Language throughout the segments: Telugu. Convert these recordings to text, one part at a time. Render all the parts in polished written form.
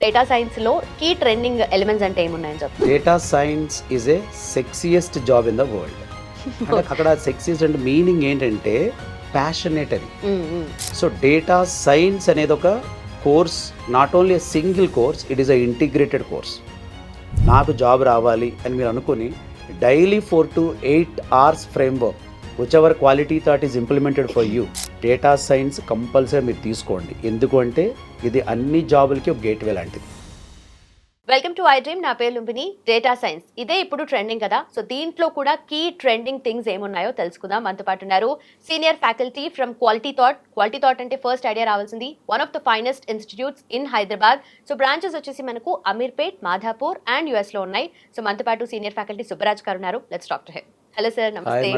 డేటా సైన్స్లో కీ ట్రెండింగ్ ఎలిమెంట్స్ అంటే ఏమున్నాయని చెప్తారు? Data science is a sexiest job in the world. అంటే అక్కడ సెక్సియస్ట్ అంటే మీనింగ్ ఏంటంటే ప్యాషనేట్ అని. సో డేటా సైన్స్ అనేది ఒక course, not only a single course, it is a integrated course. నాకు జాబ్ రావాలి అని మీరు అనుకుని daily 4 to 8 hours framework whichever quality thought is implemented for you. Data science compulsory మీరు తీసుకోండి. ఎందుకంటే ఇది అన్ని జాబులకి ఒక గేట్వే లాంటిది. Welcome to I dream. నా పేరు లుంబిని. డేటా సైన్స్ ఇదే ఇప్పుడు ట్రెండింగ్ కదా, సో దీంట్లో కూడా కీ ట్రెండింగ్ థింగ్స్ ఏమున్నాయో తెలుసుకుందాం. మనతో పాటు ఉన్నారు senior faculty from quality thought. Quality thought అంటే ఫస్ట్ ఐడియా రావాల్సింది one of the finest institutes in Hyderabad. So branches వచ్చేసి మనకు అమీర్పేట్, మాధాపూర్ అండ్ యుఎస్ లో ఉన్నాయి. సో మనతో పాటు సీనియర్ ఫ్యాకల్టీ సుబ్బరాజ్ గారు ఉన్నారు. Let's talk to him. Hello sir, నమస్తే.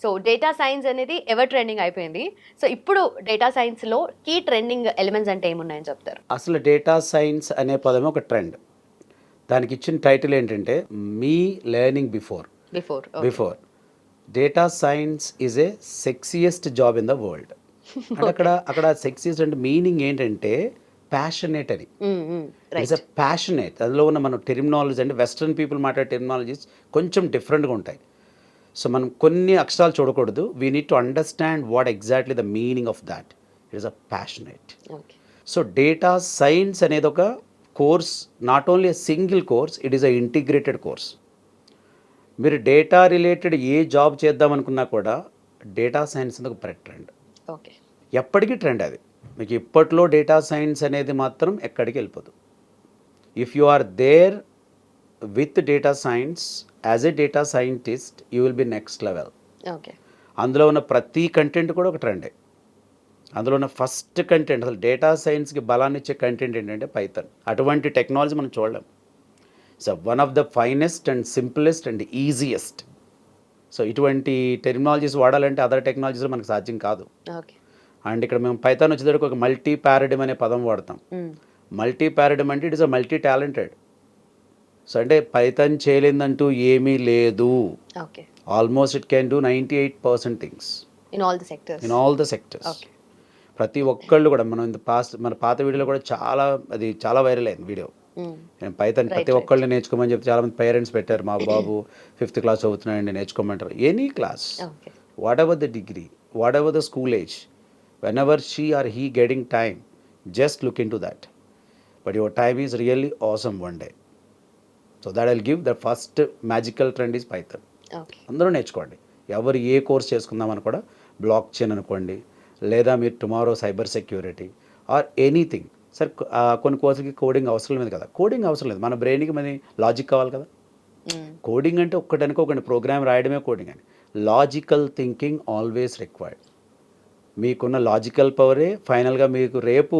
సో డేటా సైన్స్ అనేది ఎవర్ ట్రెండింగ్ అయిపోయింది. సో ఇప్పుడు డేటా సైన్స్లో కీ ట్రెండింగ్ ఎలిమెంట్స్ అంటే ఏమున్నాయని చెప్తారు? అసలు డేటా సైన్స్ అనే పదమే ఒక ట్రెండ్. దానికి ఇచ్చిన టైటిల్ ఏంటంటే మీ learning before data science is a sexiest job in the world. అంటే అక్కడ సెక్సియస్ట్ అంటే మీనింగ్ ఏంటంటే ప్యాషనేట్ అని. It's a passionate. అందులో ఉన్న మన టెర్మినాలజీ అంటే వెస్ట్రన్ పీపుల్ మాట్లాడే టెర్మినాలజీస్ కొంచెం డిఫరెంట్గా ఉంటాయి. సో మనం కొన్ని అక్షరాలు చూడకూడదు. We need to understand what exactly the meaning of that. It is a passionate. So data science అనేది ఒక course, not only a single course, it is a integrated course. మీరు డేటా రిలేటెడ్ ఏ జాబ్ చేద్దాం అనుకున్నా కూడా డేటా సైన్స్ అనేది ఒక ట్రెండ్. ఓకే, ఎప్పటికీ ట్రెండ్ అది. మీకు ఇప్పట్లో డేటా సైన్స్ అనేది మాత్రం ఎక్కడికి వెళ్ళిపోదు. If you are there with data science as a data scientist you will be next level. Okay, అందులో ఉన్న ప్రతి కంటెంట్ కూడా ఒక ట్రెండే. అందులో ఉన్న ఫస్ట్ కంటెంట్, అసలు డేటా సైన్స్కి బలాన్ని ఇచ్చే కంటెంట్ ఏంటంటే పైథాన్. అటువంటి టెక్నాలజీ మనం చూడలేం. So one of the finest and simplest and easiest. So ఇటువంటి టెక్నాలజీస్ వాడాలంటే అదర్ టెక్నాలజీస్ మనకు సాధ్యం కాదు. అండ్ ఇక్కడ మేము పైథాన్ వచ్చేసరికి ఒక మల్టీ పారాడిమ్ అనే పదం వాడతాం. మల్టీ పారాడిమ్ అంటే it is a multi talented. So అంటే పైథాన్ చేయలేదంటూ ఏమీ లేదు. Almost it can do 98% things in all the sectors. ప్రతి ఒక్కళ్ళు కూడా మనం మన పాత వీడియోలో కూడా చాలా వైరల్ అయింది వీడియో. నేను పైథాన్ ప్రతి ఒక్కళ్ళు నేర్చుకోమని చెప్తే చాలామంది పేరెంట్స్ పెట్టారు. మా బాబు 5th క్లాస్ చదువుతున్నాయండి, నేర్చుకోమంటారు. Any class, whatever the degree, whatever the school age, whenever she or he getting time, just look into that. But your time is really awesome one day. So that will give the first magical trend is Python. అందరూ నేర్చుకోండి. ఎవరు ఏ కోర్స్ చేసుకుందామని కూడా, బ్లాక్ చైన్ అనుకోండి, లేదా మీరు tomorrow cyber security or anything. సరే కొన్ని కోర్సులకి కోడింగ్ అవసరం లేదు కదా. కోడింగ్ అవసరం లేదు, మన బ్రెయిన్కి మన లాజిక్ కావాలి కదా. కోడింగ్ అంటే ఒక్కటనుకోకండి, ప్రోగ్రామ్ రాయడమే కోడింగ్ అని. Logical thinking always required. మీకున్న లాజికల్ పవరే ఫైనల్గా మీకు రేపు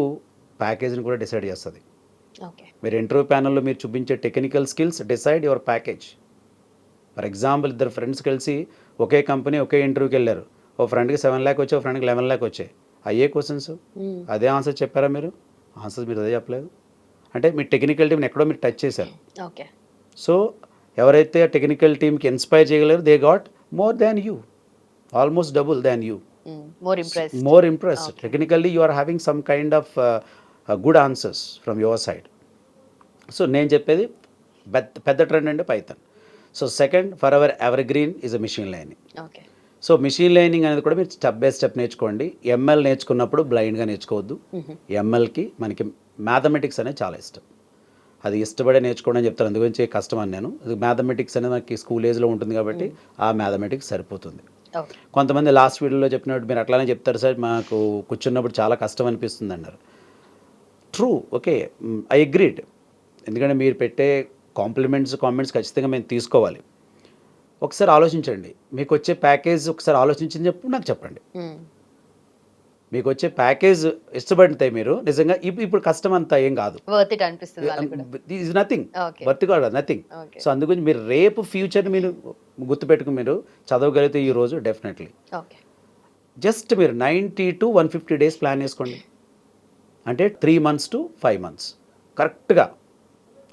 ప్యాకేజ్ని కూడా డిసైడ్ చేస్తుంది. మీరు ఇంటర్వ్యూ ప్యానల్లో మీరు చూపించే technical skills decide your package. For example, ఇద్దరు ఫ్రెండ్స్ కలిసి ఒకే కంపెనీ ఒకే ఇంటర్వ్యూకి వెళ్ళారు. ఓ ఫ్రెండ్కి 7 lakh వచ్చాయి, ఓ ఫ్రెండ్కి 11 lakh వచ్చాయి. అయ్యే క్వశ్చన్స్, అదే ఆన్సర్ చెప్పారా మీరు? ఆన్సర్స్ మీరు అదే చెప్పలేదు. అంటే మీ టెక్నికల్ టీమ్ని ఎక్కడో మీరు టచ్ చేశారు. సో ఎవరైతే టెక్నికల్ టీమ్కి ఇన్స్పైర్ చేయగలరు, they got more than you, almost double than you, more impressed. Technically you are having some kind of good answers from your side. So నేను చెప్పేది పెద్ద ట్రెండ్ అంటే Python. So second, for evergreen is a machine learning. So machine learning అనేది కూడా మీరు స్టెప్ బై స్టెప్ నేర్చుకోండి. ఎంఎల్ నేర్చుకున్నప్పుడు బ్లైండ్గా నేర్చుకోవద్దు. ఎంఎల్కి మనకి మ్యాథమెటిక్స్ అనేది చాలా ఇష్టం. అది ఇష్టపడే నేర్చుకోవడం అని చెప్తాను, అందుగురించి కష్టం అని నేను. మ్యాథమెటిక్స్ అనేది మనకి స్కూల్ ఏజ్లో ఉంటుంది కాబట్టి ఆ మ్యాథమెటిక్స్ సరిపోతుంది. కొంతమంది లాస్ట్ వీడియోలో చెప్పినట్టు మీరు అట్లానే చెప్తారు, సార్ మాకు కూర్చున్నప్పుడు చాలా కష్టం అనిపిస్తుంది అన్నారు. True, okay, I agreed. ఎందుకంటే మీరు పెట్టే కామెంట్స్ ఖచ్చితంగా మేము తీసుకోవాలి. ఒకసారి ఆలోచించండి, మీకు వచ్చే ప్యాకేజ్ ఒకసారి ఆలోచించి నాకు చెప్పండి. మీకు వచ్చే ప్యాకేజ్ ఇష్టపడితే మీరు నిజంగా ఇప్పుడు కష్టం అంతా ఏం కాదు, ఈజ్ నథింగ్, వర్త్ కాదు, నథింగ్. సో అందుకని మీరు రేపు ఫ్యూచర్ని మీరు గుర్తుపెట్టుకుని మీరు చదవగలిగితే ఈ రోజు డెఫినెట్లీ జస్ట్ మీరు 90 to 150 days ప్లాన్ వేసుకోండి. అంటే 3 months to 5 months కరెక్ట్గా.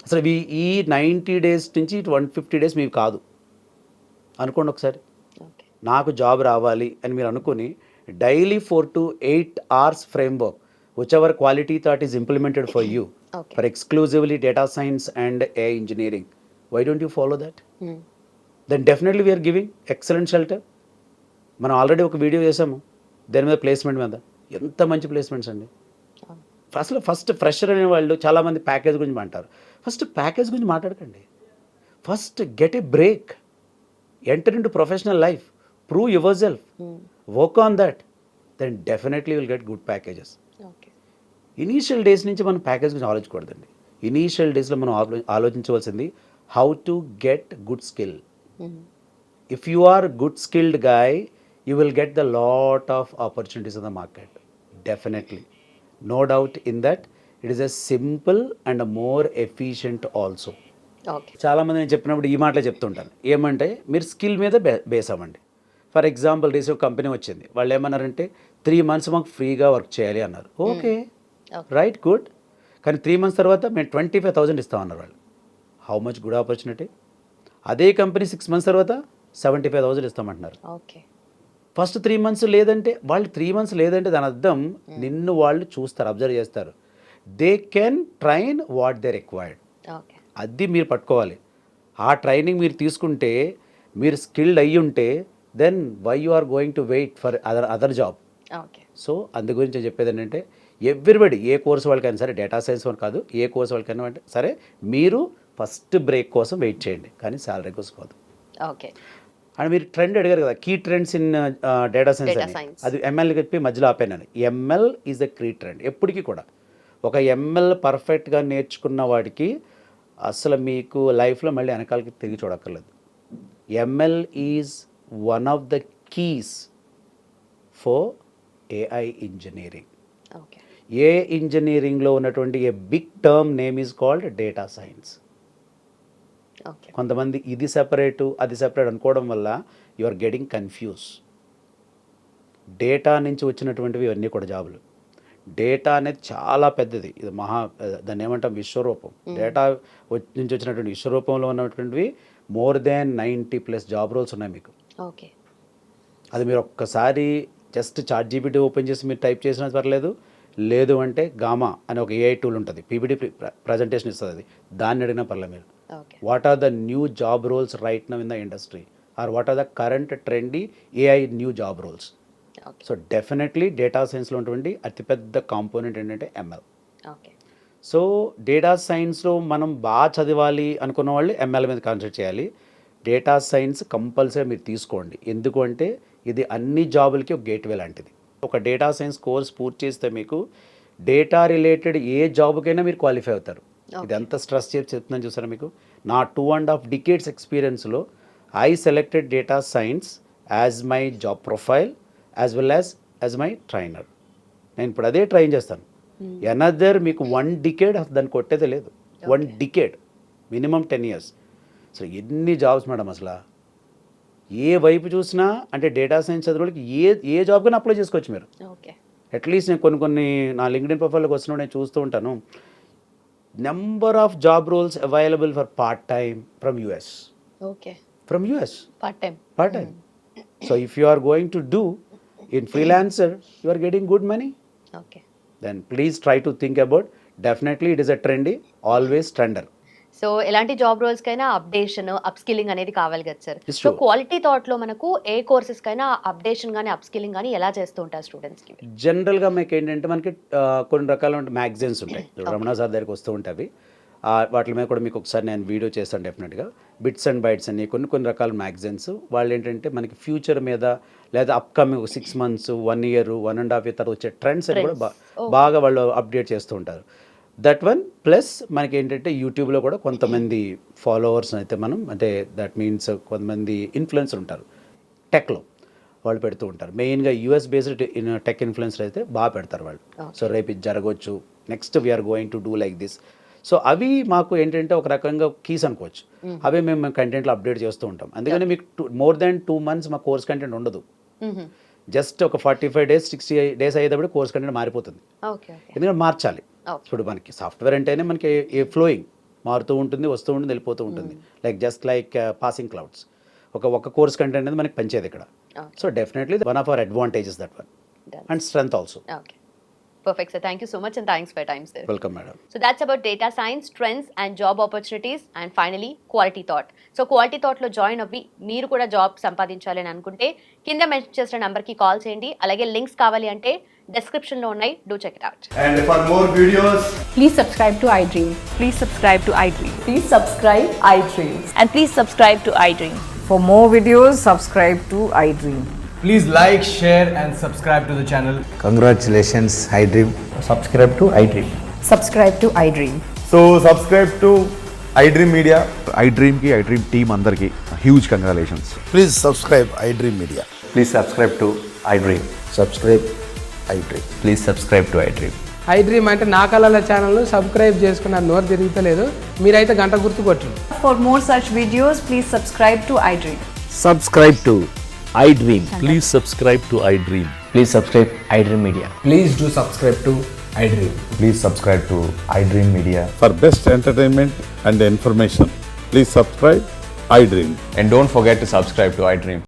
అసలు ఈ 90 days నుంచి 150 days మీకు కాదు అనుకోండి. ఒకసారి నాకు జాబ్ రావాలి అని మీరు అనుకుని daily 4 to 8 hours framework whichever quality thought is implemented for you. Okay. For exclusively data science and AI engineering. Why don't you follow that? Then definitely we are giving excellent shelter. మనం ఆల్రెడీ ఒక వీడియో చేసాము దాని మీద, ప్లేస్మెంట్ మీద. ఎంత మంచి ప్లేస్మెంట్స్ అండి. అసలు ఫస్ట్ ఫ్రెషర్ అనే వాళ్ళు చాలామంది ప్యాకేజ్ గురించి అంటారు. ఫస్ట్ ప్యాకేజ్ గురించి మాట్లాడకండి. First get a break, enter into professional life, prove yourself, work on that, then definitely will get good packages. Okay. Initial days నుంచి మనం ప్యాకేజ్ గురించి ఆలోచించకూడదండి. ఇనీషియల్ డేస్లో మనం ఆలోచించవలసింది how to get good skill. If you are a good skilled guy, you will get the lot of opportunities in the market. Definitely. No doubt in that. It is a simple and a more efficient also. Okay. చాలామంది నేను చెప్పినప్పుడు ఈ మాటలే చెప్తుంటాను. ఏమంటే మీరు స్కిల్ మీద బేస్ అవ్వండి. ఫర్ ఎగ్జాంపుల్ రీసెంట్ కంపెనీ వచ్చింది. వాళ్ళు ఏమన్నారంటే 3 months మాకు ఫ్రీగా వర్క్ చేయాలి అన్నారు. Okay, right, good. కానీ 3 months తర్వాత మేము 25,000 ఇస్తామన్నారు వాళ్ళు. How much good opportunity. అదే కంపెనీ 6 months తర్వాత 75,000 ఇస్తామంటున్నారు. ఓకే. ఫస్ట్ 3 months లేదంటే, వాళ్ళు 3 months లేదంటే దాని అర్థం నిన్ను వాళ్ళు చూస్తారు, అబ్జర్వ్ చేస్తారు. They can train what they required. Okay. అది మీరు పట్టుకోవాలి. ఆ ట్రైనింగ్ మీరు తీసుకుంటే, మీరు స్కిల్డ్ అయ్యి ఉంటే, then why you are going to wait for other job. Okay. So అందు గురించి చెప్పేది ఏంటంటే, ఎవ్రీబడి ఏ కోర్స్ వాళ్ళకైనా సరే, డేటా సైన్స్ వాళ్ళు కాదు, ఏ కోర్స్ వాళ్ళకైనా సరే, మీరు ఫస్ట్ బ్రేక్ కోసం వెయిట్ చేయండి, కానీ శాలరీ కోసం కాదు. ఓకే. అండ్ మీరు ట్రెండ్ అడిగారు కదా, key trends in data science Data అని. science. అది ఎంఎల్ చెప్పి మధ్యలో ఆపాను. ML is the key trend. ఎప్పటికీ కూడా ఒక ఎంఎల్ పర్ఫెక్ట్గా నేర్చుకున్న వాడికి అసలు మీకు లైఫ్లో మళ్ళీ వెనకాలకి తిరిగి చూడక్కర్లేదు. ML is one of the keys for AI engineering. Okay. ఏ ఇంజనీరింగ్లో ఉన్నటువంటి a big term name is called data science. Okay. కొంతమంది ఇది సెపరేటు అది సెపరేట్ అనుకోవడం వల్ల you are getting confuse. Data నుంచి వచ్చినటువంటివి ఇవన్నీ కూడా జాబులు. డేటా అనేది చాలా పెద్దది. ఇది దాన్ని ఏమంటాం, విశ్వరూపం. డేటా నుంచి వచ్చినటువంటి విశ్వరూపంలో ఉన్నటువంటివి మోర్ దాన్ 90+ జాబ్ రోల్స్ ఉన్నాయి మీకు. ఓకే. అది మీరు ఒక్కసారి జస్ట్ ChatGPT ఓపెన్ చేసి మీరు టైప్ చేసినా పర్లేదు, లేదు అంటే గామా అనే ఒక AI టూల్ ఉంటుంది, PPT ప్రజెంటేషన్ ఇస్తుంది, అది దాన్ని అడిగినా పర్లేదు మీరు. Okay. What are the new job roles right now in the industry, or what are the current trendy AI new job roles. Okay. So definitely data సైన్స్లో ఉన్నటువంటి అతిపెద్ద కాంపోనెంట్ ఏంటంటే ML. ఓకే. సో డేటా సైన్స్లో మనం బాగా చదవాలి అనుకున్న వాళ్ళు ML మీద కాన్సన్ట్రేట్ చేయాలి. డేటా సైన్స్ కంపల్సరీ మీరు తీసుకోండి. ఎందుకు అంటే ఇది అన్ని జాబులకి ఒక గేట్వే లాంటిది. ఒక డేటా సైన్స్ కోర్స్ పూర్తి చేస్తే మీకు డేటా రిలేటెడ్ ఏ జాబ్కైనా మీరు క్వాలిఫై అవుతారు. ఇది ఎంత స్ట్రెస్ చేసి చెప్తున్నాను చూసారా మీకు. నా 2.5 decades ఎక్స్పీరియన్స్లో I selected data science as my job profile as well as my trainer. నేను ఇప్పుడు అదే ట్రైన్ చేస్తాను. ఎనదర్ మీకు 1 decade దాన్ని కొట్టేదే లేదు. 1 decade మినిమం 10 years. సో ఎన్ని జాబ్స్ మేడం అసలు, ఏ వైపు చూసినా అంటే డేటా సైన్స్ చదివేవాళ్ళకి ఏ జాబ్ కన్నా అప్లై చేసుకోవచ్చు మీరు. ఓకే. అట్లీస్ట్ నేను కొన్ని నా లింక్డ్ఇన్ ప్రొఫైల్కి వచ్చినప్పుడు నేను చూస్తూ ఉంటాను, number of job roles available for part time from US. Okay. From US part time. part time. So if you are going to do in freelancer, you are getting good money. Okay. Then please try to think about, definitely it is a trendy, always trender. So ఎలాంటి జాబ్ రోల్స్ కైనా అప్డేషన్, అప్ స్కిల్లింగ్ అనేది కావాలి కదా sir. It's so true. Quality thought లో మనకు ఏ కోర్సెస్ కైనా అప్డేషన్ కానీ అప్ స్కిల్లింగ్ కానీ ఎలా చేస్తూ ఉంటారు స్టూడెంట్స్ కి? జనరల్గా మీకు ఏంటంటే మనకి కొన్ని రకాల మ్యాగజైన్స్ ఉంటాయి, రమణ సార్ దగ్గరికి వస్తూ ఉంటాయి. వాటి మీద కూడా మీకు ఒకసారి నేను వీడియో చేస్తాను డెఫినెట్గా. బిట్స్ అండ్ బైట్స్ అని కొన్ని రకాల మ్యాగజైన్స్. వాళ్ళు ఏంటంటే మనకి ఫ్యూచర్ మీద లేదా అప్కమింగ్ 6 months, 1 year, 1.5 year తర్వాత వచ్చే ట్రెండ్స్ అని కూడా బాగా వాళ్ళు అప్డేట్ చేస్తూ ఉంటారు. దట్ వన్ ప్లస్ మనకి ఏంటంటే యూట్యూబ్లో కూడా కొంతమంది ఫాలోవర్స్ అయితే మనం, అంటే దట్ మీన్స్ కొంతమంది ఇన్ఫ్లుయెన్సర్ ఉంటారు టెక్లో, వాళ్ళు పెడుతూ ఉంటారు. మెయిన్గా US బేస్డ్ టెక్ ఇన్ఫ్లుయెన్సర్ అయితే బాగా పెడతారు వాళ్ళు. సో రేపు ఇది జరగవచ్చు, next we are going to do like this. So అవి మాకు ఏంటంటే ఒక రకంగా కీస్ అనుకోవచ్చు. అవి మేము కంటెంట్లో అప్డేట్ చేస్తూ ఉంటాం. అందుకని మీకు మోర్ దాన్ 2 months మా కోర్స్ కంటెంట్ ఉండదు. జస్ట్ ఒక 45 days 60 days అయ్యేటప్పుడు కోర్స్ కంటెంట్ మారిపోతుంది. ఓకే. ఓకే. ఎందుకంటే మార్చాలి. ఇప్పుడు మనకి సాఫ్ట్వేర్ అంటేనే మనకి ఏ ఫ్లోయింగ్ మారుతూ ఉంటుంది, వస్తూ ఉంటుంది, వెళ్ళిపోతూ ఉంటుంది. Just like passing clouds. ఒక కోర్స్ కంటెంట్ అనేది మనకి పంచేది ఇక్కడ. So definitely one of our advantages that one, and strength also. Okay. Perfect, sir. Thank you so much and thanks for your time, sir. Welcome madam. So that's about data science, trends and job opportunities, and finally quality thought. So quality thought లో జాయిన్ అవ్వి మీరు కూడా జాబ్ సంపాదించాలి అని అనుకుంటే కింద మెన్షన్ చేసిన నంబర్కి కాల్ చేయండి. అలాగే లింక్స్ కావాలి అంటే description లో ఉన్నాయి. Do check it out. And for more videos, Please subscribe to iDream. Please subscribe to iDream. Please subscribe iDream. And please subscribe to iDream. For more videos, subscribe to iDream. please like, share, and subscribe to the channel. Congratulations, iDream. Subscribe to iDream. Subscribe to iDream. So subscribe to iDream Media. iDream ki iDream team andarki huge congratulations. Please subscribe iDream Media. Please subscribe to iDream. Subscribe iDream. Please subscribe to iDream. iDream అంటే నా కళల ఛానల్ను సబ్స్క్రైబ్ చేసుకున్న నోరు తిరుగుతలేదు, మీరైతే గంట గుర్తు కొట్టండి. For more such videos, please subscribe to iDream. Subscribe to iDream. Please subscribe to iDream. Please subscribe iDream Media. Please do subscribe to iDream. Please subscribe to iDream Media. For best entertainment and information, please subscribe iDream. And don't forget to subscribe to iDream.